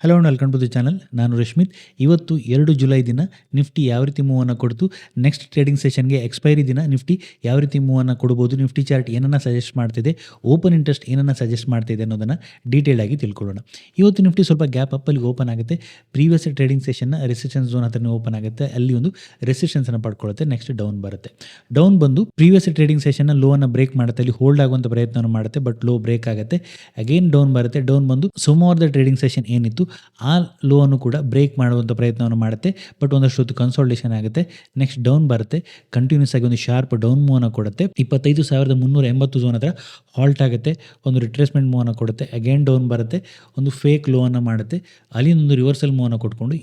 Hello and welcome to the channel. ನಾನು ರಶ್ಮಿತ್. ಇವತ್ತು 2 July ದಿನ ನಿಫ್ಟಿ ಯಾವ ರೀತಿ ಮೂವನ್ನು ಕೊಡ್ತು, ನೆಕ್ಸ್ಟ್ ಟ್ರೇಡಿಂಗ್ ಸೆಷನ್ಗೆ ಎಕ್ಸ್ಪೈರಿ ದಿನ ನಿಫ್ಟಿ ಯಾವ ರೀತಿ ಮೂವನ್ನು ಕೊಡ್ಬೋದು, ನಿಫ್ಟಿ ಚಾರ್ಟ್ ಏನನ್ನು ಸಜೆಸ್ಟ್ ಮಾಡ್ತಿದೆ, ಓಪನ್ ಇಂಟ್ರೆಸ್ಟ್ ಏನನ್ನು ಸಜೆಸ್ಟ್ ಮಾಡ್ತಿದೆ ಅನ್ನೋದನ್ನು ಡೀಟೇಲ್ ಆಗಿ ತಿಳ್ಕೊಳ್ಳೋಣ. ಇವತ್ತು ನಿಫ್ಟಿ ಸ್ವಲ್ಪ ಗ್ಯಾಪ್ ಅಪ್ಪಲ್ಲಿ ಓಪನ್ ಆಗುತ್ತೆ. ಪ್ರೀವಿಯಸ್ ಟ್ರೇಡಿಂಗ್ ಸೆಷನ್ನ ರೆಸಿಸ್ಟೆನ್ಸ್ ಝೋನ್ ಹತ್ರನೇ ಓಪನ್ ಆಗುತ್ತೆ. ಅಲ್ಲಿ ಒಂದು ರೆಸಿಸ್ಟೆನ್ಸನ್ನು ಪಡ್ಕೊಳ್ಳುತ್ತೆ. ನೆಕ್ಸ್ಟ್ ಡೌನ್ ಬರುತ್ತೆ. ಡೌನ್ ಬಂದು ಪ್ರೀವಿಯಸ್ ಟ್ರೇಡಿಂಗ್ ಸೆಷನ್ನ ಲೋವನ್ನು ಬ್ರೇಕ್ ಮಾಡುತ್ತೆ. ಅಲ್ಲಿ ಹೋಲ್ಡ್ ಆಗುವಂಥ ಪ್ರಯತ್ನವನ್ನು ಮಾಡುತ್ತೆ, ಬಟ್ ಲೋ ಬ್ರೇಕ್ ಆಗುತ್ತೆ. ಅಗೇನ್ ಡೌನ್ ಬರುತ್ತೆ. ಡೌನ್ ಬಂದು ಸೋಮವಾರದ ಟ್ರೇಡಿಂಗ್ ಸೆಷನ್ ಏನಿತ್ತು ಆ ಲೋ ಅನ್ನು ಕೂಡ ಬ್ರೇಕ್ ಮಾಡುವಂಥ ಪ್ರಯತ್ನವನ್ನು ಮಾಡುತ್ತೆ, ಬಟ್ ಒಂದಷ್ಟು ಹೊತ್ತು ಕನ್ಸಾಲ್ಟೇಷನ್ ಆಗುತ್ತೆ. ನೆಕ್ಸ್ಟ್ ಡೌನ್ ಬರುತ್ತೆ. ಕಂಟಿನ್ಯೂಸ್ ಆಗಿ ಒಂದು ಶಾರ್ಪ್ ಡೌನ್ ಮೂವನ್ನು ಕೊಡುತ್ತೆ. 25,380 ಝೋನ್ ಹತ್ರ ಹಾಲ್ಟ್ ಆಗುತ್ತೆ. ಒಂದು ರಿಟ್ರೇಸ್ಮೆಂಟ್ ಮೂವನ್ನು ಕೊಡುತ್ತೆ. ಅಗೇನ್ ಡೌನ್ ಬರುತ್ತೆ. ಒಂದು ಫೇಕ್ ಲೋ ಅನ್ನು ಮಾಡುತ್ತೆ. ಅಲ್ಲಿಂದ ಒಂದು ರಿವರ್ಸಲ್ ಮೂವನ್ನು ಕೊಟ್ಕೊಂಡು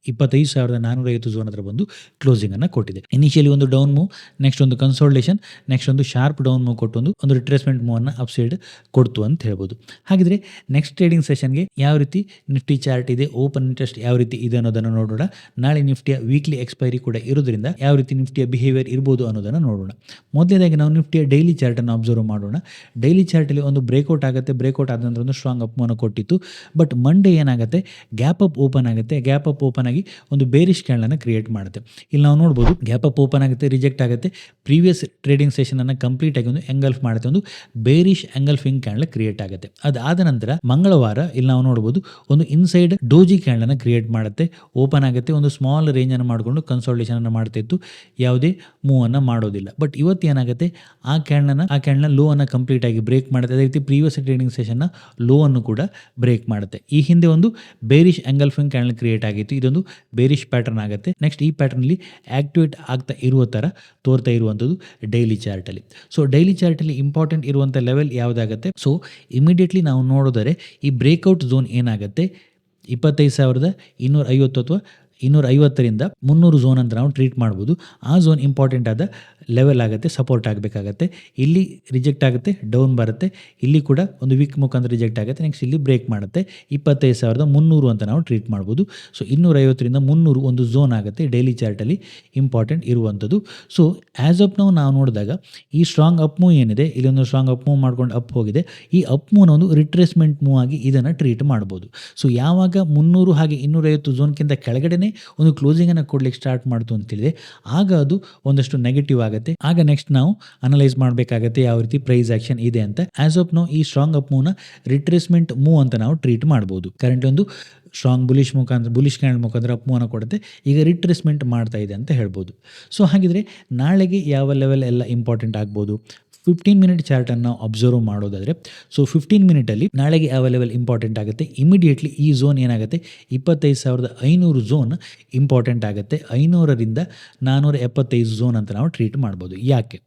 25,450 ಝೋನ್ ಹತ್ರ ಬಂದು ಕ್ಲೋಸಿಂಗನ್ನು ಕೊಟ್ಟಿದೆ. ಇನಿಷಿಯಲಿ ಒಂದು ಡೌನ್ ಮೂವ್, ನೆಕ್ಸ್ಟ್ ಒಂದು ಕನ್ಸಾಲ್ಟೇಷನ್, ನೆಕ್ಸ್ಟ್ ಒಂದು ಶಾರ್ಪ್ ಡೌನ್ ಮೂವ್ ಕೊಟ್ಟು ಒಂದು ರಿಟ್ರೇಸ್ಮೆಂಟ್ ಮೂವನ್ನು ಅಪ್ ಸೈಡ್ ಕೊಡ್ತು ಅಂತ ಹೇಳ್ಬೋದು. ಹಾಗಿದ್ರೆ ನೆಕ್ಸ್ಟ್ ಟ್ರೇಡಿಂಗ್ ಸೆಷನ್ಗೆ ಯಾವ ರೀತಿ ನಿಫ್ಟಿ ಚಾರ್ಟ್ ಇದೆ, ಓಪನ್ ಇಂಟ್ರೆಸ್ಟ್ ಯಾವ ರೀತಿ ಇದೆ ಅನ್ನೋದನ್ನು ನೋಡೋಣ. ನಾಳೆ ನಿಫ್ಟಿಯ ವೀಕ್ಲಿ ಎಕ್ಸ್ಪೈರಿ ಕೂಡ ಇರೋದ್ರಿಂದ ಯಾವ ರೀತಿ ನಿಫ್ಟಿಯ ಬಿಹೇವಿಯರ್ ಇರ್ಬೋದು ಅನ್ನೋದನ್ನು ನೋಡೋಣ. ಮೊದಲನೇದಾಗಿ ನಾವು ನಿಫ್ಟಿಯ ಡೈಲಿ ಚಾರ್ಟನ್ನು ಅಬ್ಸರ್ವ್ ಮಾಡೋಣ. ಡೈಲಿ ಚಾರ್ಟಲ್ಲಿ ಒಂದು ಬ್ರೇಕ್ಔಟ್ ಆಗುತ್ತೆ. ಬ್ರೇಕ್ಔಟ್ ಆದ ನಂತರ ಒಂದು ಸ್ಟ್ರಾಂಗ್ ಅಪ್ ಮೂವನ್ನು ಕೊಟ್ಟಿತ್ತು, ಬಟ್ ಮಂಡೇ ಏನಾಗುತ್ತೆ, ಗ್ಯಾಪ್ ಅಪ್ ಓಪನ್ ಆಗುತ್ತೆ. ಗ್ಯಾಪ್ ಅಪ್ ಓಪನ್ ಆಗಿ ಒಂದು ಬೇರಿಶ್ ಕ್ಯಾಂಡಲ್ ಕ್ರಿಯೇಟ್ ಮಾಡುತ್ತೆ. ಇಲ್ಲಿ ನಾವು ನೋಡ್ಬೋದು, ಗ್ಯಾಪ್ ಅಪ್ ಓಪನ್ ಆಗುತ್ತೆ, ರಿಜೆಕ್ಟ್ ಆಗುತ್ತೆ. ಪ್ರೀವಿಯಸ್ ಟ್ರೇಡಿಂಗ್ ಸೆಷನ್ ಅನ್ನು ಕಂಪ್ಲೀಟ್ ಆಗಿ ಒಂದು ಎಂಗಲ್ಫ್ ಮಾಡುತ್ತೆ. ಒಂದು ಬೇರಿಶ್ ಎಂಗಲ್ಫಿಂಗ್ ಕ್ಯಾಂಡಲ್ ಕ್ರಿಯೇಟ್ ಆಗುತ್ತೆ. ಅದಾದ ನಂತರ ಮಂಗಳವಾರ ಇಲ್ಲಿ ನಾವು ನೋಡ್ಬೋದು, ಒಂದು ಇನ್ಸೈಡ್ ಡೋಜಿ ಕ್ಯಾಂಡಲ್ ಕ್ರಿಯೇಟ್ ಮಾಡುತ್ತೆ. ಓಪನ್ ಆಗುತ್ತೆ. ಒಂದು ಸ್ಮಾಲ್ ರೇಂಜ್ ಅನ್ನು ಮಾಡಿಕೊಂಡು ಕನ್ಸಾಲ್ಟೇಷನ್ ಅನ್ನು ಮಾಡ್ತಾ ಇತ್ತು. ಯಾವುದೇ ಮೂವ್ ಅನ್ನು ಮಾಡೋದಿಲ್ಲ. ಬಟ್ ಇವತ್ತು ಏನಾಗುತ್ತೆ, ಆ ಕ್ಯಾಂಡಲ್ನ ಲೋ ಅನ್ನು ಕಂಪ್ಲೀಟ್ ಆಗಿ ಬ್ರೇಕ್ ಮಾಡುತ್ತೆ. ಅದೇ ರೀತಿ ಪ್ರೀವಿಯಸ್ ಟ್ರೇಡಿಂಗ್ ಸೆಷನ್ನ ಲೋ ಅನ್ನು ಕೂಡ ಬ್ರೇಕ್ ಮಾಡುತ್ತೆ. ಈ ಹಿಂದೆ ಒಂದು ಬೇರಿಶ್ ಎಂಗಲ್ಫಿಂಗ್ ಕ್ಯಾಂಡಲ್ ಕ್ರಿಯೇಟ್ ಆಗಿತ್ತು. ಇದೊಂದು ಬೇರಿಶ್ ಪ್ಯಾಟರ್ನ್ ಆಗುತ್ತೆ. ನೆಕ್ಸ್ಟ್ ಈ ಪ್ಯಾಟರ್ನಲ್ಲಿ ಆಕ್ಟಿವೇಟ್ ಆಗ್ತಾ ಇರುವ ಥರ ತೋರ್ತಾ ಇರುವಂಥದ್ದು ಡೈಲಿ ಚಾರ್ಟಲ್ಲಿ. ಸೊ ಡೈಲಿ ಚಾರ್ಟಲ್ಲಿ ಇಂಪಾರ್ಟೆಂಟ್ ಇರುವಂಥ ಲೆವೆಲ್ ಯಾವುದಾಗುತ್ತೆ, ಸೊ ಇಮಿಡಿಯೇಟ್ಲಿ ನಾವು ನೋಡೋದರೆ ಈ ಬ್ರೇಕ್ಔಟ್ ಝೋನ್ ಏನಾಗುತ್ತೆ, 25,250 ಅಥವಾ 250ರಿಂದ 300 ಝೋನ್ ಅಂತ ನಾವು ಟ್ರೀಟ್ ಮಾಡ್ಬೋದು. ಆ ಝೋನ್ ಇಂಪಾರ್ಟೆಂಟ್ ಆದ ಲೆವೆಲ್ ಆಗುತ್ತೆ, ಸಪೋರ್ಟ್ ಆಗಬೇಕಾಗತ್ತೆ. ಇಲ್ಲಿ ರಿಜೆಕ್ಟ್ ಆಗುತ್ತೆ, ಡೌನ್ ಬರುತ್ತೆ. ಇಲ್ಲಿ ಕೂಡ ಒಂದು ವೀಕ್ ಮುಖಾಂತರ ರಿಜೆಕ್ಟ್ ಆಗುತ್ತೆ. ನೆಕ್ಸ್ಟ್ ಇಲ್ಲಿ ಬ್ರೇಕ್ ಮಾಡುತ್ತೆ. 25,300 ಅಂತ ನಾವು ಟ್ರೀಟ್ ಮಾಡ್ಬೋದು. ಸೊ 250ರಿಂದ 300 ಒಂದು ಝೋನ್ ಆಗುತ್ತೆ ಡೈಲಿ ಚಾರ್ಟಲ್ಲಿ ಇಂಪಾರ್ಟೆಂಟ್ ಇರುವಂಥದ್ದು. ಸೊ ಆ್ಯಸ್ ಅಪ್ ನಾವು ನೋಡಿದಾಗ ಈ ಸ್ಟ್ರಾಂಗ್ ಅಪ್ ಮೂವ್ ಏನಿದೆ, ಇಲ್ಲೊಂದು ಸ್ಟ್ರಾಂಗ್ ಅಪ್ ಮೂವ್ ಮಾಡ್ಕೊಂಡು ಅಪ್ ಹೋಗಿದೆ. ಈ ಅಪ್ ಮೂವ್ನ ಒಂದು ರಿಟ್ರೇಸ್ಮೆಂಟ್ ಮೂವ್ ಆಗಿ ಇದನ್ನು ಟ್ರೀಟ್ ಮಾಡ್ಬೋದು. ಸೊ ಯಾವಾಗ 300 ಹಾಗೆ 250 ಝೋನ್ಗಿಂತ ಕೆಳಗಡೆನೇ ಒಂದು ಕ್ಲೋಸಿಂಗನ್ನು ಕೊಡ್ಲಿಕ್ಕೆ ಸ್ಟಾರ್ಟ್ ಮಾಡ್ತು ಅಂತೇಳಿದೆ, ಆಗ ಅದು ಒಂದಷ್ಟು ನೆಗೆಟಿವ್ ಆಗುತ್ತೆ. ಆಗ ನೆಕ್ಸ್ಟ್ ನಾವು ಅನಲೈಸ್ ಮಾಡಬೇಕಾಗತ್ತೆ ಯಾವ ರೀತಿ ಪ್ರೈಸ್ ಆಕ್ಷನ್ ಇದೆ ಅಂತ. ಆಸ್ ಆಫ್ ನೌ ಈ ಸ್ಟ್ರಾಂಗ್ ಅಪ್ ಮೂವ್ನ ರಿಟ್ರೇಸ್ಮೆಂಟ್ ಮೂವ್ ಅಂತ ನಾವು ಟ್ರೀಟ್ ಮಾಡ್ಬೋದು. ಕರೆಂಟ್ ಒಂದು ಸ್ಟ್ರಾಂಗ್ ಬುಲಿಶ್ ಕ್ಯಾಂಡಲ್ ಮುಖಾಂತರ ಅಪ್ ಮೂವ್ನ ಕೊಡುತ್ತೆ. ಈಗ ರಿಟ್ರೇಸ್ಮೆಂಟ್ ಮಾಡ್ತಾ ಇದೆ ಅಂತ ಹೇಳ್ಬೋದು. ಸೊ ಹಾಗಿದ್ರೆ ನಾಳೆಗೆ ಯಾವ ಲೆವೆಲ್ ಎಲ್ಲ ಇಂಪಾರ್ಟೆಂಟ್ ಆಗ್ಬೋದು, 15 ಮಿನಿಟ್ ಚಾರ್ಟನ್ನು ನಾವು ಅಬ್ಸರ್ವ್ ಮಾಡೋದಾದರೆ, ಸೊ 15 ಮಿನಿಟಲ್ಲಿ ನಾಳೆಗೆ ಯಾವ ಲೆವೆಲ್ ಇಂಪಾರ್ಟೆಂಟ್ ಆಗುತ್ತೆ, ಇಮಿಡಿಯೇಟ್ಲಿ ಈ ಝೋನ್ ಏನಾಗುತ್ತೆ, 25,500 ಝೋನ್ ಇಂಪಾರ್ಟೆಂಟ್ ಆಗುತ್ತೆ. 500ರಿಂದ 475 ಝೋನ್ ಅಂತ ನಾವು ಟ್ರೀಟ್ ಮಾಡ್ಬೋದು. ಯಾಕೆ?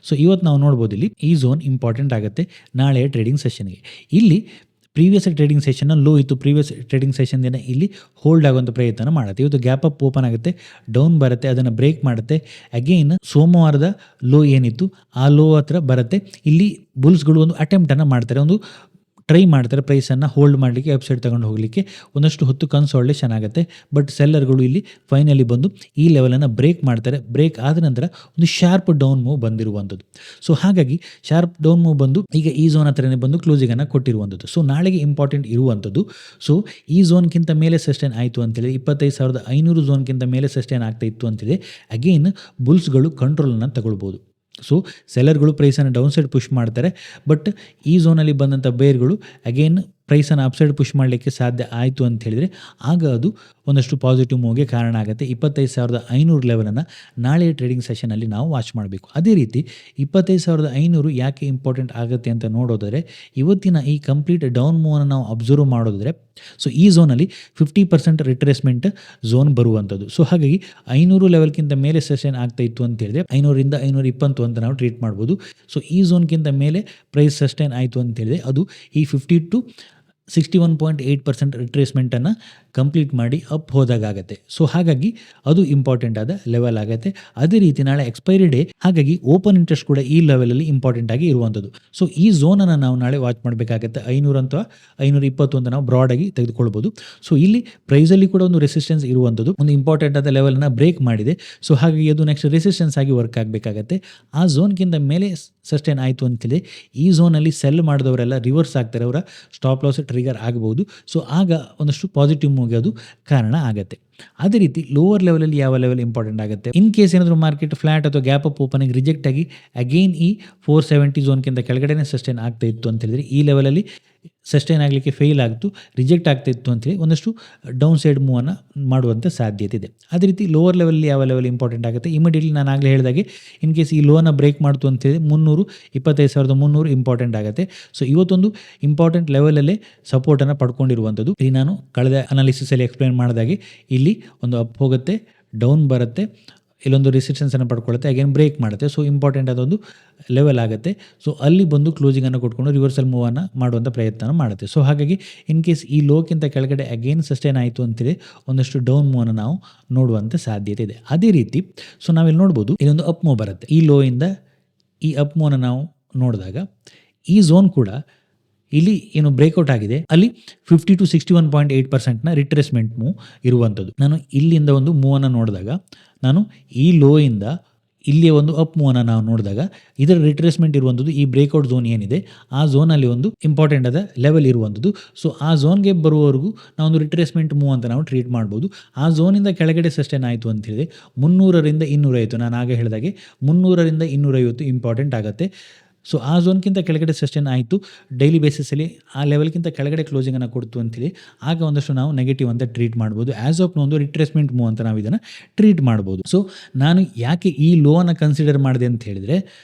ಸೊ ಇವತ್ತು ನಾವು ನೋಡ್ಬೋದು, ಇಲ್ಲಿ ಈ ಝೋನ್ ಇಂಪಾರ್ಟೆಂಟ್ ಆಗುತ್ತೆ ನಾಳೆಯ ಟ್ರೇಡಿಂಗ್ ಸೆಷನ್ಗೆ. ಇಲ್ಲಿ ಪ್ರೀವಿಯಸ್ ಟ್ರೇಡಿಂಗ್ ಸೆಷನ್ನ ಲೋ ಇತ್ತು. ಪ್ರೀವಿಯಸ್ ಟ್ರೇಡಿಂಗ್ ಸೆಷನ್ ದಿನ ಇಲ್ಲಿ ಹೋಲ್ಡ್ ಆಗುವಂಥ ಪ್ರಯತ್ನ ಮಾಡುತ್ತೆ. ಇವತ್ತು ಗ್ಯಾಪ್ ಅಪ್ ಓಪನ್ ಆಗುತ್ತೆ, ಡೌನ್ ಬರುತ್ತೆ, ಅದನ್ನು ಬ್ರೇಕ್ ಮಾಡುತ್ತೆ. ಅಗೇನ್ ಸೋಮವಾರದ ಲೋ ಏನಿತ್ತು ಆ ಲೋ ಹತ್ರ ಬರುತ್ತೆ. ಇಲ್ಲಿ ಬುಲ್ಸ್ಗಳು ಒಂದು ಅಟೆಂಪ್ಟನ್ನು ಮಾಡ್ತಾರೆ, ಒಂದು ಟ್ರೈ ಮಾಡ್ತಾರೆ ಪ್ರೈಸನ್ನು ಹೋಲ್ಡ್ ಮಾಡಲಿಕ್ಕೆ, ವೆಬ್ಸೈಟ್ ತಗೊಂಡು ಹೋಗಲಿಕ್ಕೆ. ಒಂದಷ್ಟು ಹೊತ್ತು ಕನ್ಸಾಲ್ಟೇಷನ್ ಆಗುತ್ತೆ. ಬಟ್ ಸೆಲ್ಲರ್ಗಳು ಇಲ್ಲಿ ಫೈನಲಿ ಬಂದು ಈ ಲೆವೆಲನ್ನು ಬ್ರೇಕ್ ಮಾಡ್ತಾರೆ. ಬ್ರೇಕ್ ಆದ ನಂತರ ಒಂದು ಶಾರ್ಪ್ ಡೌನ್ ಮೂವ್ ಬಂದಿರುವಂಥದ್ದು. ಸೊ ಹಾಗಾಗಿ ಶಾರ್ಪ್ ಡೌನ್ ಮೂವ್ ಬಂದು ಈಗ ಈ ಝೋನ್ ಹತ್ರನೇ ಬಂದು ಕ್ಲೋಸಿಂಗನ್ನು ಕೊಟ್ಟಿರುವಂಥದ್ದು. ಸೊ ನಾಳೆಗೆ ಇಂಪಾರ್ಟೆಂಟ್ ಇರುವಂಥದ್ದು. ಸೊ ಈ ಝೋನ್ಗಿಂತ ಮೇಲೆ ಸಸ್ಟೈನ್ ಆಯಿತು ಅಂತೇಳಿ 25,500 ಝೋನ್ಗಿಂತ ಮೇಲೆ ಸಸ್ಟೈನ್ ಆಗ್ತಾ ಇತ್ತು ಅಂತೇಳಿ ಅಗೇನ್ ಬುಲ್ಸ್ಗಳು ಕಂಟ್ರೋಲನ್ನು ತಗೊಳ್ಬೋದು. ಸೊ ಸೆಲ್ಲರ್ಗಳು ಪ್ರೈಸನ್ನು ಡೌನ್ ಸೈಡ್ ಪುಷ್ ಮಾಡ್ತಾರೆ. ಬಟ್ ಈ ಝೋನಲ್ಲಿ ಬಂದಂಥ ಬೇರ್ಗಳು ಅಗೇನ್ ಪ್ರೈಸನ್ನು ಅಪ್ಸೈಡ್ ಪುಷ್ ಮಾಡಲಿಕ್ಕೆ ಸಾಧ್ಯ ಆಯಿತು ಅಂತ ಹೇಳಿದರೆ ಆಗ ಅದು ಒಂದಷ್ಟು ಪಾಸಿಟಿವ್ ಮೂವ್ಗೆ ಕಾರಣ ಆಗುತ್ತೆ. 25,500 ಲೆವೆಲನ್ನು ನಾಳೆಯ ಟ್ರೇಡಿಂಗ್ ಸೆಷನಲ್ಲಿ ನಾವು ವಾಚ್ ಮಾಡಬೇಕು. ಅದೇ ರೀತಿ 25,500 ಯಾಕೆ ಇಂಪಾರ್ಟೆಂಟ್ ಆಗುತ್ತೆ ಅಂತ ನೋಡೋದಾದರೆ, ಇವತ್ತಿನ ಈ ಕಂಪ್ಲೀಟ್ ಡೌನ್ ಮೂವನ್ನು ನಾವು ಅಬ್ಸರ್ವ್ ಮಾಡೋದಾದರೆ, ಸೊ ಈ ಝೋನಲ್ಲಿ 50% ರಿಟ್ರೇಸ್ಮೆಂಟ್ ಝೋನ್ ಬರುವಂಥದ್ದು. ಸೊ ಹಾಗಾಗಿ 500 ಲೆವೆಲ್ಗಿಂತ ಮೇಲೆ ಸೆಷನ್ ಆಗ್ತಾ ಇತ್ತು ಅಂತ ಹೇಳಿದ್ರೆ 500ರಿಂದ 520 ಅಂತ ನಾವು ಟ್ರೀಟ್ ಮಾಡ್ಬೋದು. ಸೊ ಈ ಝೋನ್ಗಿಂತ ಮೇಲೆ ಪ್ರೈಸ್ ಸಸ್ಟೈನ್ ಆಯಿತು ಅಂತ ಹೇಳಿದ್ರೆ ಅದು ಈ 50 to 61.8% ರಿಟ್ರೇಸ್ಮೆಂಟನ್ನು ಕಂಪ್ಲೀಟ್ ಮಾಡಿ ಅಪ್ ಹೋದಾಗತ್ತೆ. ಸೊ ಹಾಗಾಗಿ ಅದು ಇಂಪಾರ್ಟೆಂಟ್ ಆದ ಲೆವೆಲ್ ಆಗುತ್ತೆ. ಅದೇ ರೀತಿ ನಾಳೆ ಎಕ್ಸ್ಪೈರಿ ಡೇ, ಹಾಗಾಗಿ ಓಪನ್ ಇಂಟ್ರೆಸ್ಟ್ ಕೂಡ ಈ ಲೆವೆಲಲ್ಲಿ ಇಂಪಾರ್ಟೆಂಟ್ ಆಗಿ ಇರುವಂಥದ್ದು. ಸೊ ಈ ಝೋನನ್ನು ನಾವು ನಾಳೆ ವಾಚ್ ಮಾಡಬೇಕಾಗತ್ತೆ. 500 ಅಥವಾ 520 ಅಂತ ನಾವು ಬ್ರಾಡಾಗಿ ತೆಗೆದುಕೊಳ್ಬೋದು. ಸೊ ಇಲ್ಲಿ ಪ್ರೈಸಲ್ಲಿ ಕೂಡ ಒಂದು ರೆಸಿಸ್ಟೆನ್ಸ್ ಇರುವಂಥದ್ದು, ಒಂದು ಇಂಪಾರ್ಟೆಂಟ್ ಆದ ಲೆವೆಲನ್ನು ಬ್ರೇಕ್ ಮಾಡಿದೆ. ಸೊ ಹಾಗಾಗಿ ಅದು ನೆಕ್ಸ್ಟ್ ರೆಸಿಸ್ಟೆನ್ಸ್ ಆಗಿ ವರ್ಕ್ ಆಗಬೇಕಾಗತ್ತೆ. ಆ ಝೋನ್ಗಿಂತ ಮೇಲೆ ಸಸ್ಟೈನ್ ಆಯಿತು ಅಂತೇಳಿ ಈ ಝೋನಲ್ಲಿ ಸೆಲ್ ಮಾಡಿದವರೆಲ್ಲ ರಿವರ್ಸ್ ಆಗ್ತಾರೆ, ಅವರ ಸ್ಟಾಪ್ ಲಾಸ್ ಟ್ರಿಗರ್ ಆಗಬಹುದು. ಸೊ ಆಗ ಒಂದಷ್ಟು ಪಾಸಿಟಿವ್ ಮೂವ್ಗೆ ಅದು ಕಾರಣ ಆಗುತ್ತೆ. ಅದೇ ರೀತಿ ಲೋವರ್ ಲೆವೆಲಲ್ಲಿ ಯಾವ ಲೆವೆಲ್ ಇಂಪಾರ್ಟೆಂಟ್ ಆಗುತ್ತೆ, ಇನ್ ಕೇಸ್ ಏನಾದರೂ ಮಾರ್ಕೆಟ್ ಫ್ಲಾಟ್ ಅಥವಾ ಗ್ಯಾಪ್ ಅಪ್ ಓಪನಿಂಗ್ ರಿಜೆಕ್ಟ್ ಆಗಿ ಅಗೈನ್ ಈ 470 ಝೋನ್ಗಿಂತ ಕೆಳಗಡೆನೇ ಸಸ್ಟೈನ್ ಆಗ್ತಾ ಇತ್ತು ಅಂತ ಹೇಳಿದ್ರೆ, ಈ ಲೆವೆಲಲ್ಲಿ ಸಸ್ಟೈನ್ ಆಗಲಿಕ್ಕೆ ಫೇಲ್ ಆಗ್ತು, ರಿಜೆಕ್ಟ್ ಆಗ್ತಾ ಇತ್ತು ಅಂತೇಳಿ ಒಂದಷ್ಟು ಡೌನ್ ಸೈಡ್ ಮೂವನ್ನು ಮಾಡುವಂಥ ಸಾಧ್ಯತೆ ಇದೆ. ಅದೇ ರೀತಿ ಲೋವರ್ ಲೆವೆಲಲ್ಲಿ ಯಾವ ಲೆವೆಲ್ ಇಂಪಾರ್ಟೆಂಟ್ ಆಗುತ್ತೆ, ಇಮಿಡಿಯೇಟ್ಲಿ ನಾನು ಆಗಲೇ ಹೇಳಿದಾಗೆ ಇನ್ ಕೇಸ್ ಈ ಲೋನ ಬ್ರೇಕ್ ಮಾಡ್ತು ಅಂತೇಳಿ 25,300 ಇಂಪಾರ್ಟೆಂಟ್ ಆಗುತ್ತೆ. ಸೊ ಇವತ್ತೊಂದು ಇಂಪಾರ್ಟೆಂಟ್ ಲೆವೆಲಲ್ಲೇ ಸಪೋರ್ಟನ್ನು ಪಡ್ಕೊಂಡಿರುವಂಥದ್ದು. ಇಲ್ಲಿ ನಾನು ಕಳೆದ ಅನಾಲಿಸಿಸಲ್ಲಿ ಎಕ್ಸ್ಪ್ಲೈನ್ ಮಾಡಿದಾಗೆ ಇಲ್ಲಿ ಒಂದು ಅಪ್ ಹೋಗುತ್ತೆ, ಡೌನ್ ಬರುತ್ತೆ, ಇಲ್ಲೊಂದು ರೆಸಿಸ್ಟೆನ್ಸನ್ನು ಪಡ್ಕೊಳ್ಳುತ್ತೆ, ಅಗೇನ್ ಬ್ರೇಕ್ ಮಾಡುತ್ತೆ. ಸೊ ಇಂಪಾರ್ಟೆಂಟ್ ಅದೊಂದು ಲೆವೆಲ್ ಆಗುತ್ತೆ. ಸೊ ಅಲ್ಲಿ ಬಂದು ಕ್ಲೋಸಿಂಗನ್ನು ಕೊಟ್ಕೊಂಡು ರಿವರ್ಸಲ್ ಮೂವನ್ನು ಮಾಡುವಂಥ ಪ್ರಯತ್ನ ಮಾಡುತ್ತೆ. ಸೊ ಹಾಗಾಗಿ ಇನ್ ಕೇಸ್ ಈ ಲೋಕ್ಕಿಂತ ಕೆಳಗಡೆ ಅಗೇನ್ ಸಸ್ಟೈನ್ ಆಯಿತು ಅಂತೇಳಿ ಒಂದಷ್ಟು ಡೌನ್ ಮೂವನ್ನು ನಾವು ನೋಡುವಂಥ ಸಾಧ್ಯತೆ ಇದೆ. ಅದೇ ರೀತಿ ಸೊ ನಾವಿಲ್ಲಿ ನೋಡ್ಬೋದು, ಇಲ್ಲೊಂದು ಅಪ್ ಮೂವ್ ಬರುತ್ತೆ. ಈ ಲೋಯಿಂದ ಈ ಅಪ್ ಮೂವನ್ನು ನಾವು ನೋಡಿದಾಗ ಈ ಝೋನ್ ಕೂಡ ಇಲ್ಲಿ ಏನು ಬ್ರೇಕ್ಔಟ್ ಆಗಿದೆ, ಅಲ್ಲಿ 50 to 61.8% ರಿಟ್ರೇಸ್ಮೆಂಟ್ ಮೂವ್ ಇರುವಂಥದ್ದು. ನಾನು ಇಲ್ಲಿಂದ ಒಂದು ಮೂವನ್ನು ನೋಡಿದಾಗ, ನಾನು ಈ ಲೋಯಿಂದ ಇಲ್ಲಿಯ ಒಂದು ಅಪ್ ಮೂವನ್ನು ನಾವು ನೋಡಿದಾಗ ಇದರ ರಿಟ್ರೇಸ್ಮೆಂಟ್ ಇರುವಂಥದ್ದು ಈ ಬ್ರೇಕ್ಔಟ್ ಝೋನ್ ಏನಿದೆ ಆ ಝೋನಲ್ಲಿ ಒಂದು ಇಂಪಾರ್ಟೆಂಟ್ ಆದ ಲೆವೆಲ್ ಇರುವಂಥದ್ದು. ಸೊ ಆ ಝೋನ್ಗೆ ಬರುವವರೆಗೂ ನಾವೊಂದು ರಿಟ್ರೇಸ್ಮೆಂಟ್ ಮೂವ್ ಅಂತ ನಾವು ಟ್ರೀಟ್ ಮಾಡ್ಬೋದು. ಆ ಝೋನಿಂದ ಕೆಳಗಡೆ ಸಸ್ಟೈನ್ ಆಯಿತು ಅಂತ ಹೇಳಿದೆ 300ರಿಂದ 250, ನಾನು ಆಗ ಹೇಳಿದಾಗೆ 300ರಿಂದ 250 ಇಂಪಾರ್ಟೆಂಟ್ ಆಗುತ್ತೆ. ಸೊ ಆ ಝೋನ್ಗಿಂತ ಕೆಳಗಡೆ ಸಸ್ಟೈನ್ ಆಯಿತು, ಡೈಲಿ ಬೇಸಿಸಲ್ಲಿ ಆ ಲೆವೆಲ್ಗಿಂತ ಕೆಳಗಡೆ ಕ್ಲೋಸಿಂಗನ್ನು ಕೊಡ್ತು ಅಂತೇಳಿ ಆಗ ಒಂದಷ್ಟು ನಾವು ನೆಗೆಟಿವ್ ಅಂತ ಟ್ರೀಟ್ ಮಾಡ್ಬೋದು. ಆ್ಯಸ್ ಆಫ್ ಒಂದು ರಿಟ್ರೇಸ್ಮೆಂಟ್ ಮೂವ್ ಅಂತ ನಾವು ಇದನ್ನು ಟ್ರೀಟ್ ಮಾಡ್ಬೋದು. ಸೊ ನಾನು ಯಾಕೆ ಈ ಲೋನ ಕನ್ಸಿಡರ್ ಮಾಡಿದೆ ಅಂತ ಹೇಳಿದರೆ,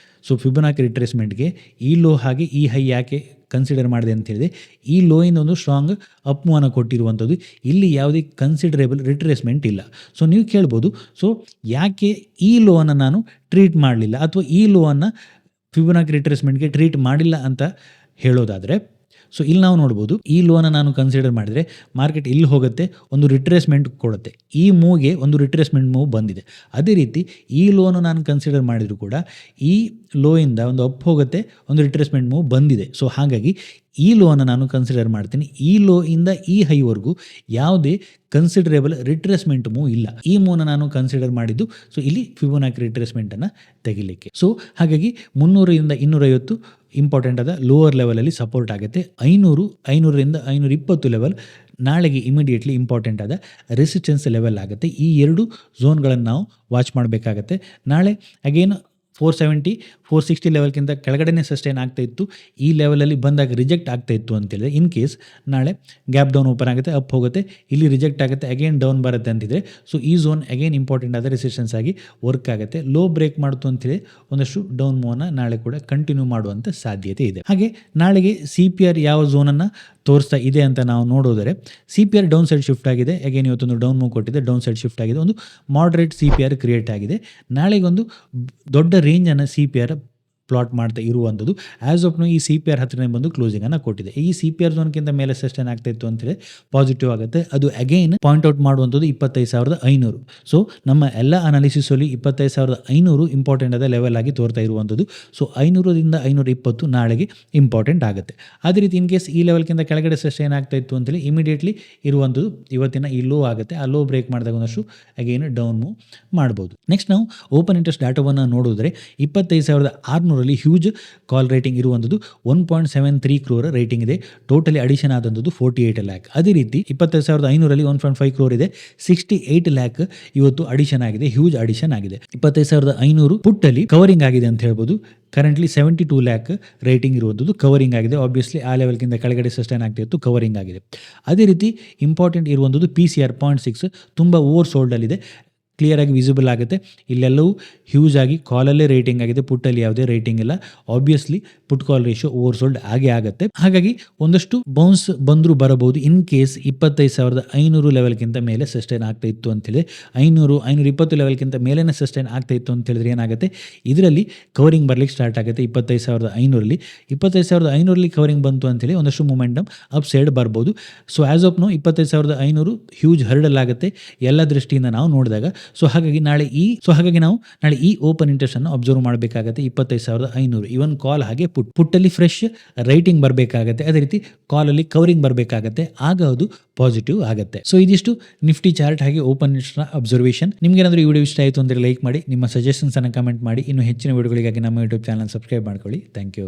ಸೊ ಫಿಬೊನಾಕಿ ರಿಟ್ರೇಸ್ಮೆಂಟ್ಗೆ ಈ ಲೋ ಹಾಗೆ ಈ ಹೈ ಯಾಕೆ ಕನ್ಸಿಡರ್ ಮಾಡಿದೆ ಅಂತ ಹೇಳಿದೆ, ಈ ಲೋಯಿಂದ ಒಂದು ಸ್ಟ್ರಾಂಗ್ ಅಪ್ ಮೂವನ್ನು ಕೊಟ್ಟಿರುವಂಥದ್ದು, ಇಲ್ಲಿ ಯಾವುದೇ ಕನ್ಸಿಡರೇಬಲ್ ರಿಟ್ರೇಸ್ಮೆಂಟ್ ಇಲ್ಲ. ಸೊ ನೀವು ಕೇಳ್ಬೋದು, ಸೊ ಯಾಕೆ ಈ ಲೋವನ್ನು ನಾನು ಟ್ರೀಟ್ ಮಾಡಲಿಲ್ಲ ಅಥವಾ ಈ ಲೋವನ್ನು ಫಿಬೊನಾಕಿ ರಿಟ್ರೇಸ್ಮೆಂಟ್ಗೆ ಟ್ರೀಟ್ ಮಾಡಿಲ್ಲ ಅಂತ ಹೇಳೋದಾದರೆ, ಸೊ ಇಲ್ಲಿ ನಾವು ನೋಡ್ಬೋದು, ಈ ಲೋನ ನಾನು ಕನ್ಸಿಡರ್ ಮಾಡಿದರೆ ಮಾರ್ಕೆಟ್ ಇಲ್ಲಿ ಹೋಗುತ್ತೆ, ಒಂದು ರಿಟ್ರೇಸ್ಮೆಂಟ್ ಕೊಡುತ್ತೆ, ಈ ಮೂವ್ಗೆ ಒಂದು ರಿಟ್ರೇಸ್ಮೆಂಟ್ ಮೂವ್ ಬಂದಿದೆ. ಅದೇ ರೀತಿ ಈ ಲೋನು ನಾನು ಕನ್ಸಿಡರ್ ಮಾಡಿದರೂ ಕೂಡ ಈ ಲೋಯಿಂದ ಒಂದು ಅಪ್ ಹೋಗುತ್ತೆ, ಒಂದು ರಿಟ್ರೇಸ್ಮೆಂಟ್ ಮೂವ್ ಬಂದಿದೆ. ಸೊ ಹಾಗಾಗಿ ಈ ಲೋನ ನಾನು ಕನ್ಸಿಡರ್ ಮಾಡ್ತೀನಿ. ಈ ಲೋ ಇಂದ ಈ ಹೈವರೆಗೂ ಯಾವುದೇ ಕನ್ಸಿಡರೇಬಲ್ ರಿಟ್ರೇಸ್ಮೆಂಟ್ ಮೂವ್ ಇಲ್ಲ. ಈ ಮೂವ್ನ ನಾನು ಕನ್ಸಿಡರ್ ಮಾಡಿದ್ದು ಸೊ ಇಲ್ಲಿ ಫಿಬೊನಾಕಿ ರಿಟ್ರೇಸ್ಮೆಂಟನ್ನು ತೆಗಿಲಿಕ್ಕೆ. ಸೊ ಹಾಗಾಗಿ 300ರಿಂದ 250 ಇಂಪಾರ್ಟೆಂಟ್ ಆದ ಲೋವರ್ ಲೆವೆಲಲ್ಲಿ ಸಪೋರ್ಟ್ ಆಗುತ್ತೆ. 500ರಿಂದ 520 ಲೆವೆಲ್ ನಾಳೆಗೆ ಇಮಿಡಿಯೇಟ್ಲಿ ಇಂಪಾರ್ಟೆಂಟ್ ಆದ ರೆಸಿಸ್ಟೆನ್ಸ್ ಲೆವೆಲ್ ಆಗುತ್ತೆ. ಈ ಎರಡು ಝೋನ್ಗಳನ್ನು ನಾವು ವಾಚ್ ಮಾಡಬೇಕಾಗತ್ತೆ. ನಾಳೆ ಅಗೇನ್ 470, 460 ಲೆವೆಲ್ಗಿಂತ ಕೆಳಗಡೆನೇ ಸಸ್ಟೈನ್ ಆಗ್ತಾ ಇತ್ತು, ಈ ಲೆವೆಲಲ್ಲಿ ಬಂದಾಗ ರಿಜೆಕ್ಟ್ ಆಗ್ತಾ ಇತ್ತು ಅಂತೇಳಿದ್ರೆ, ಇನ್ ಕೇಸ್ ನಾಳೆ ಗ್ಯಾಪ್ ಡೌನ್ ಓಪನ್ ಆಗುತ್ತೆ, ಅಪ್ ಹೋಗುತ್ತೆ, ಇಲ್ಲಿ ರಿಜೆಕ್ಟ್ ಆಗುತ್ತೆ, ಅಗೇನ್ ಡೌನ್ ಬರುತ್ತೆ ಅಂತಿದ್ರೆ, ಸೊ ಈ ಝೋನ್ ಅಗೇನ್ ಇಂಪಾರ್ಟೆಂಟ್ ಆದ ರೆಸಿಸ್ಟೆನ್ಸ್ ಆಗಿ ವರ್ಕ್ ಆಗುತ್ತೆ. ಲೋ ಬ್ರೇಕ್ ಮಾಡ್ತು ಅಂತೇಳಿ ಒಂದಷ್ಟು ಡೌನ್ ಮೂವನ್ನು ನಾಳೆ ಕೂಡ ಕಂಟಿನ್ಯೂ ಮಾಡುವಂಥ ಸಾಧ್ಯತೆ ಇದೆ. ಹಾಗೆ ನಾಳೆಗೆ CPR ಯಾವ ಝೋನನ್ನು ತೋರಿಸ್ತಾ ಇದೆ ಅಂತ ನಾವು ನೋಡೋದರೆ, CPR ಡೌನ್ ಸೈಡ್ ಶಿಫ್ಟ್ ಆಗಿದೆ, ಅಗೇನ್ ಇವತ್ತೊಂದು ಡೌನ್ ಮೂವ್ ಕೊಟ್ಟಿದೆ, ಡೌನ್ ಸೈಡ್ ಶಿಫ್ಟ್ ಆಗಿದೆ, ಒಂದು ಮಾಡ್ರೇಟ್ CPR ಕ್ರಿಯೇಟ್ ಆಗಿದೆ. ನಾಳೆಗೊಂದು ದೊಡ್ಡ ರೇಂಜನ್ನು CPR ಪ್ಲಾಟ್ ಮಾಡ್ತಾ ಇರುವಂಥದ್ದು. ಆ್ಯಸ್ ಆಫ್ ನೋ ಈ CPR ಹತ್ರನೇ ಬಂದು ಕ್ಲೋಸಿಂಗನ್ನು ಕೊಟ್ಟಿದೆ. ಈ CPR ಝೋನ್ಗಿಂತ ಮೇಲೆ ಸಸ್ಟೈನ್ ಆಗ್ತಾ ಇತ್ತು ಅಂತೇಳಿ ಪಾಸಿಟಿವ್ ಆಗುತ್ತೆ. ಅದು ಅಗೈನ್ ಪಾಯಿಂಟ್ ಔಟ್ ಮಾಡುವಂಥದ್ದು 25,500. ಸೊ ನಮ್ಮ ಎಲ್ಲ ಅನಾಲಿಸಿಸಲ್ಲಿ 25,500 ಇಂಪಾರ್ಟೆಂಟ್ ಆದ ಲೆವೆಲ್ ಆಗಿ ತೋರ್ತಾ ಇರುವಂಥದ್ದು. ಸೊ 500ರಿಂದ 520 ನಾಳೆಗೆ ಇಂಪಾರ್ಟೆಂಟ್ ಆಗುತ್ತೆ. ಅದೇ ರೀತಿ ಇನ್ ಕೇಸ್ ಈ ಲೆವೆಲ್ಗಿಂತ ಕೆಳಗಡೆ ಸಸ್ಟೈನ್ ಆಗ್ತಾ ಇತ್ತು ಅಂತೇಳಿ ಇಮಿಡಿಯೇಟ್ಲಿ ಇರುವಂಥದ್ದು ಇವತ್ತಿನ ಈ ಲೋ ಆಗುತ್ತೆ. ಆ ಲೋ ಬ್ರೇಕ್ ಮಾಡಿದಾಗ ಒಂದಷ್ಟು ಅಗೈನ್ ಡೌನ್ ಮೂವ್ ಮಾಡ್ಬೋದು. ನೆಕ್ಸ್ಟ್ ನಾವು ಓಪನ್ ಇಂಟ್ರೆಸ್ಟ್ ಡಾಟಾವನ್ನು ನೋಡಿದ್ರೆ 25,600 ಹ್ಯೂಜ್ ಕಾಲ್ ರೇಟಿಂಗ್ ಇರುವಂಥದ್ದು, 1.73 crore ರೇಟಿಂಗ್ ಇದೆ. ಟೋಟಲಿ ಅಡಿಷನ್ ಆದಂಥದ್ದು 48 lakh. ಅದೇ ರೀತಿ 25,500 1.5 crore ಇದೆ, 68 lakh ಇವತ್ತು ಅಡಿಷನ್ ಆಗಿದೆ, ಹ್ಯೂಜ್ ಅಡಿಷನ್ ಆಗಿದೆ. 25,500 ಪುಟ್ಟಲ್ಲಿ ಕವರಿಂಗ್ ಆಗಿದೆ ಅಂತ ಹೇಳ್ಬೋದು. ಕರೆಂಟ್ಲಿ 72 lakh ರೇಟಿಂಗ್ ಇರುವಂಥದ್ದು ಕವರಿಂಗ್ ಆಗಿದೆ. ಆಬ್ವಿಯಸ್ಲಿ ಆ ಲೆವೆಲ್ಗಿಂತ ಕೆಳಗಡೆ ಸಸ್ಟೈನ್ ಆಗ್ತಾ ಇತ್ತು, ಕವರಿಂಗ್ ಆಗಿದೆ. ಅದೇ ರೀತಿ ಇಂಪಾರ್ಟೆಂಟ್ ಇರುವಂಥದ್ದು PCR 0.6 ತುಂಬ ಓವರ್ ಸೋಲ್ಡಲ್ಲಿದೆ, ಕ್ಲಿಯರ್ ಆಗಿ ವಿಸಿಬಲ್ ಆಗುತ್ತೆ. ಇಲ್ಲೆಲ್ಲವೂ ಹ್ಯೂಜ್ ಆಗಿ ಕಾಲಲ್ಲೇ ರೇಟಿಂಗ್ ಆಗಿದೆ, ಪುಟ್ಟಲ್ಲಿ ಯಾವುದೇ ರೇಟಿಂಗ್ ಇಲ್ಲ. ಆಬ್ವಿಯಸ್ಲಿ ಪುಟ್ ಕಾಲ್ ರೇಷಿಯೋ ಓವರ್ ಸೋಲ್ಡ್ ಆಗೇ ಆಗುತ್ತೆ. ಹಾಗಾಗಿ ಒಂದಷ್ಟು ಬೌನ್ಸ್ ಬಂದರೂ ಬರಬಹುದು ಇನ್ ಕೇಸ್ 25,500 ಲೆವೆಲ್ಗಿಂತ ಮೇಲೆ ಸಸ್ಟೈನ್ ಆಗ್ತಾ ಇತ್ತು ಅಂತೇಳಿ. 500, 520 ಲೆವೆಲ್ಗಿಂತ ಮೇಲೇ ಸಸ್ಟೈನ್ ಆಗ್ತಾ ಇತ್ತು ಅಂತ ಹೇಳಿದ್ರೆ ಏನಾಗುತ್ತೆ, ಇದರಲ್ಲಿ ಕವರಿಂಗ್ ಬರಲಿಕ್ಕೆ ಸ್ಟಾರ್ಟ್ ಆಗುತ್ತೆ. 25,500 25,500 ಕವರಿಂಗ್ ಬಂತು ಅಂತೇಳಿ ಒಂದಷ್ಟು ಮೊಮೆಂಟಮ್ ಅಪ್ ಸೈಡ್ ಬರ್ಬೋದು. So as of now 25,500 huge hurdle ಆಗುತ್ತೆ ಎಲ್ಲ ದೃಷ್ಟಿಯಿಂದ ನಾವು ನೋಡಿದಾಗ. ಸೊ ಹಾಗಾಗಿ ನಾವು ನಾಳೆ ಈ ಓಪನ್ ಇಂಟ್ರೆಸ್ಟ್ ಅನ್ನು ಅಬ್ಸರ್ವ್ ಮಾಡಬೇಕಾಗುತ್ತೆ. 25,500 ಇವನ್ ಕಾಲ್ ಹಾಗೆ ಪುಟ್ಟಲ್ಲಿ ಫ್ರೆಶ್ ರೈಟಿಂಗ್ ಬರಬೇಕಾಗತ್ತೆ, ಅದೇ ರೀತಿ ಕಾಲಲ್ಲಿ ಕವರಿಂಗ್ ಬರಬೇಕಾಗತ್ತೆ, ಆಗ ಅದು ಪಾಸಿಟಿವ್ ಆಗುತ್ತೆ. ಸೊ ಇದಿಷ್ಟು ನಿಫ್ಟಿ ಚಾರ್ಟ್ ಹಾಗೆ ಓಪನ್ ಅಬ್ಸರ್ವೇಷನ್. ನಿಮ್ಗೆ ಏನಾದರೂ ಈ ವಿಡಿಯೋ ಇಷ್ಟ ಆಯಿತು ಅಂದರೆ ಲೈಕ್ ಮಾಡಿ, ನಿಮ್ಮ ಸಜೆಷನ್ಸ್ ಅನ್ನು ಕಮೆಂಟ್ ಮಾಡಿ. ಇನ್ನು ಹೆಚ್ಚಿನ ವಿಡಿಯೋಗಳಿಗಾಗಿ ನಮ್ಮ ಯೂಟ್ಯೂಬ್ ಚಾನಲ್ ಸಬ್ಸ್ಕ್ರೈಬ್ ಮಾಡ್ಕೊಳ್ಳಿ. Thank you.